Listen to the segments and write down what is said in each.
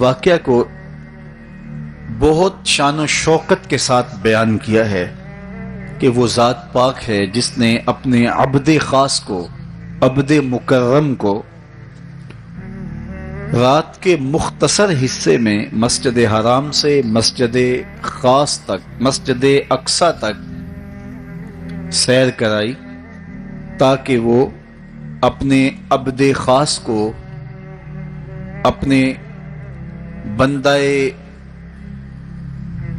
واقعہ کو بہت شان و شوقت کے ساتھ بیان کیا ہے کہ وہ ذات پاک ہے جس نے اپنے عبد خاص کو، عبد مکرم کو رات کے مختصر حصے میں مسجد حرام سے مسجد خاص تک، مسجد اقصی تک سیر کرائی تاکہ وہ اپنے عبد خاص کو، اپنے بندہ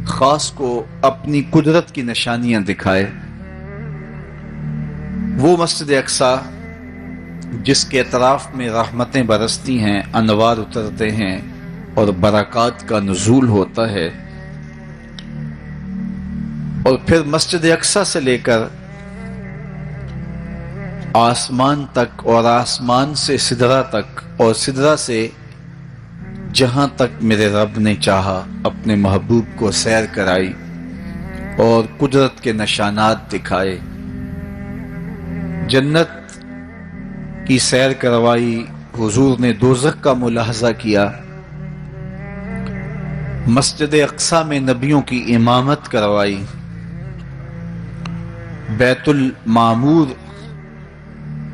خاص کو اپنی قدرت کی نشانیاں دکھائے۔ وہ مسجد اقصی جس کے اطراف میں رحمتیں برستی ہیں، انوار اترتے ہیں اور برکات کا نزول ہوتا ہے، اور پھر مسجد اقصی سے لے کر آسمان تک، اور آسمان سے سدرہ تک، اور سدرہ سے جہاں تک میرے رب نے چاہا اپنے محبوب کو سیر کرائی اور قدرت کے نشانات دکھائے۔ جنت کی سیر کروائی، حضور نے دوزخ کا ملاحظہ کیا، مسجد اقصی میں نبیوں کی امامت کروائی، بیت المعمور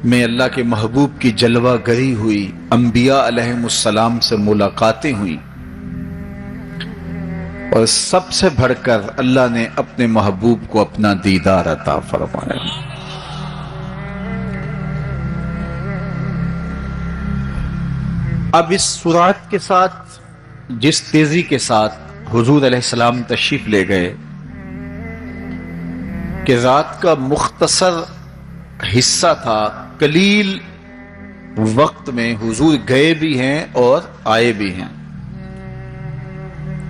میں اللہ کے محبوب کی جلوہ گری ہوئی، انبیاء علیہم السلام سے ملاقاتیں ہوئیں، اور سب سے بڑھ کر اللہ نے اپنے محبوب کو اپنا دیدار عطا فرمایا۔ اب اس سرعت کے ساتھ، جس تیزی کے ساتھ حضور علیہ السلام تشریف لے گئے کہ رات کا مختصر حصہ تھا، قلیل وقت میں حضور گئے بھی ہیں اور آئے بھی ہیں،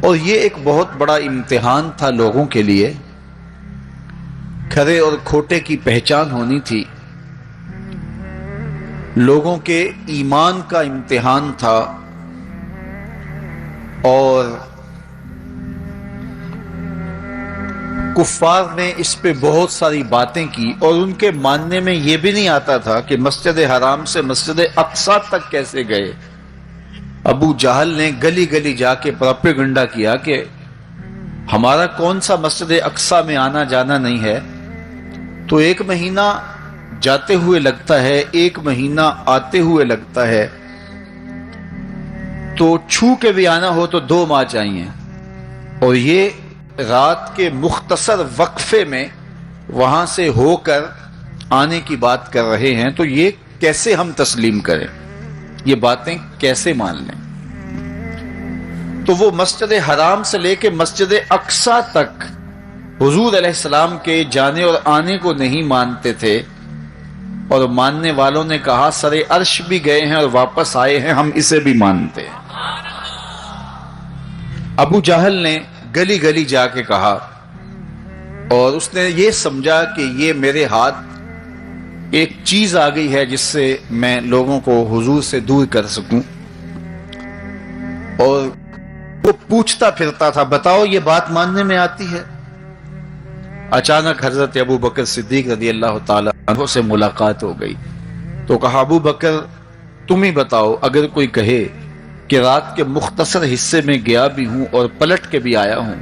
اور یہ ایک بہت بڑا امتحان تھا لوگوں کے لیے۔ کھرے اور کھوٹے کی پہچان ہونی تھی، لوگوں کے ایمان کا امتحان تھا، اور کفار نے اس پہ بہت ساری باتیں کی، اور ان کے ماننے میں یہ بھی نہیں آتا تھا کہ مسجد حرام سے مسجد اقصی تک کیسے گئے۔ ابو جہل نے گلی گلی جا کے پروپیگنڈا کیا کہ ہمارا کون سا مسجد اقصی میں آنا جانا نہیں ہے، تو 1 مہینہ جاتے ہوئے لگتا ہے، 1 مہینہ آتے ہوئے لگتا ہے، تو چھو کے بھی آنا ہو تو 2 ماہ چاہیے، اور یہ رات کے مختصر وقفے میں وہاں سے ہو کر آنے کی بات کر رہے ہیں، تو یہ کیسے ہم تسلیم کریں، یہ باتیں کیسے مان لیں؟ تو وہ مسجد حرام سے لے کے مسجد اقصی تک حضور علیہ السلام کے جانے اور آنے کو نہیں مانتے تھے، اور ماننے والوں نے کہا سر عرش بھی گئے ہیں اور واپس آئے ہیں، ہم اسے بھی مانتے ہیں۔ ابو جہل نے گلی گلی جا کے کہا، اور اس نے یہ سمجھا کہ یہ میرے ہاتھ ایک چیز آ گئی ہے جس سے میں لوگوں کو حضور سے دور کر سکوں، اور وہ پوچھتا پھرتا تھا بتاؤ یہ بات ماننے میں آتی ہے؟ اچانک حضرت ابو بکر صدیق رضی اللہ تعالیٰ عنہ سے ملاقات ہو گئی، تو کہا ابو بکر تم ہی بتاؤ، اگر کوئی کہے کہ رات کے مختصر حصے میں گیا بھی ہوں اور پلٹ کے بھی آیا ہوں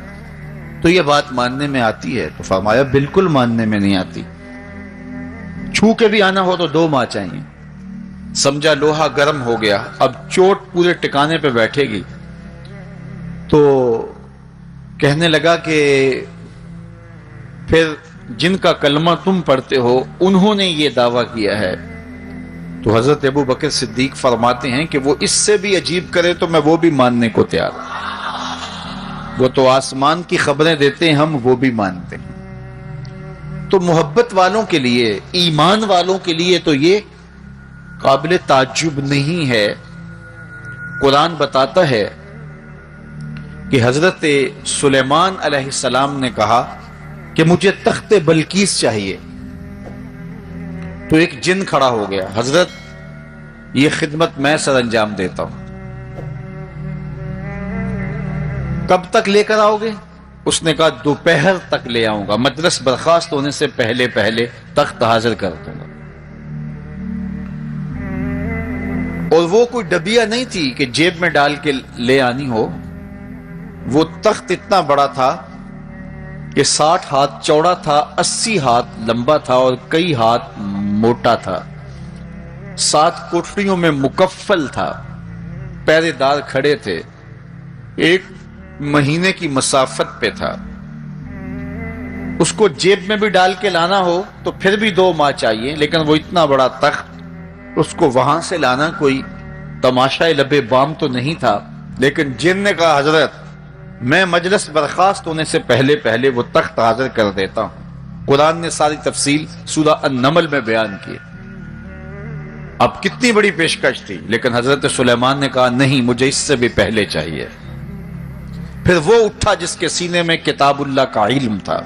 تو یہ بات ماننے میں آتی ہے؟ تو فرمایا بالکل ماننے میں نہیں آتی، چھو کے بھی آنا ہو تو 2 ماہ چاہیے۔ سمجھا لوہا گرم ہو گیا، اب چوٹ پورے ٹکانے پہ بیٹھے گی، تو کہنے لگا کہ پھر جن کا کلمہ تم پڑھتے ہو انہوں نے یہ دعویٰ کیا ہے۔ تو حضرت ابو بکر صدیق فرماتے ہیں کہ وہ اس سے بھی عجیب کرے تو میں وہ بھی ماننے کو تیار ہوں، وہ تو آسمان کی خبریں دیتے ہیں، ہم وہ بھی مانتے ہیں۔ تو محبت والوں کے لیے، ایمان والوں کے لیے تو یہ قابل تعجب نہیں ہے۔ قرآن بتاتا ہے کہ حضرت سلیمان علیہ السلام نے کہا کہ مجھے تخت بلقیس چاہیے، تو ایک جن کھڑا ہو گیا، حضرت یہ خدمت میں سر انجام دیتا ہوں، کب تک لے کر آؤ گے؟ اس نے کہا دوپہر تک لے آؤں گا، مجلس برخاست ہونے سے پہلے پہلے تخت حاضر کر دوں گا۔ اور وہ کوئی ڈبیا نہیں تھی کہ جیب میں ڈال کے لے آنی ہو. وہ تخت اتنا بڑا تھا کہ 60 ہاتھ چوڑا تھا، 80 ہاتھ لمبا تھا اور کئی ہاتھ موٹا تھا. 7 کوٹریوں میں مکفل تھا، پہرے دار کھڑے تھے، 1 مہینے کی مسافت پہ تھا. اس کو جیب میں بھی ڈال کے لانا ہو تو پھر بھی 2 ماہ چاہیے، لیکن وہ اتنا بڑا تخت، اس کو وہاں سے لانا کوئی تماشا لبے بام تو نہیں تھا. لیکن جن نے کہا حضرت میں مجلس برخاست ہونے سے پہلے پہلے وہ تخت حاضر کر دیتا ہوں. قرآن نے ساری تفصیل سورہ النمل میں بیان کی. اب کتنی بڑی پیشکش تھی، لیکن حضرت سلیمان نے کہا نہیں، مجھے اس سے بھی پہلے چاہیے. پھر وہ اٹھا جس کے سینے میں کتاب اللہ کا علم تھا.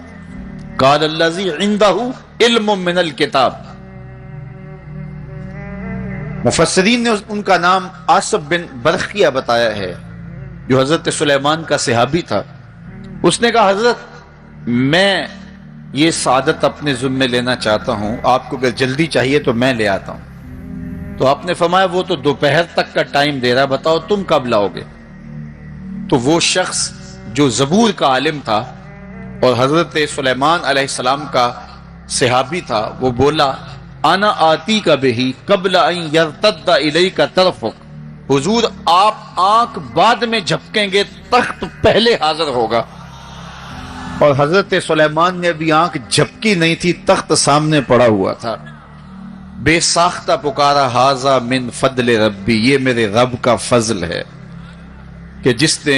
قال الذی عندہ علم من الکتاب. مفسرین نے ان کا نام آصف بن برخیہ بتایا ہے، جو حضرت سلیمان کا صحابی تھا. اس نے کہا حضرت میں یہ سعادت اپنے ذمے لینا چاہتا ہوں، آپ کو اگر جلدی چاہیے تو میں لے آتا ہوں. تو آپ نے فرمایا وہ تو دوپہر تک کا ٹائم دے رہا، بتاؤ تم کب لاؤ گے؟ تو وہ شخص جو زبور کا عالم تھا اور حضرت سلیمان علیہ السلام کا صحابی تھا، وہ بولا انا آتی کا بہی قبل ان یرتد الیک طرفک. حضور آپ آنکھ بعد میں جھپکیں گے، تخت پہلے حاضر ہوگا. اور حضرت سلیمان نے ابھی آنکھ جھپکی نہیں تھی، تخت سامنے پڑا ہوا تھا. بے ساختہ پکارا ھذا من فضل ربی، یہ میرے رب کا فضل ہے کہ جس نے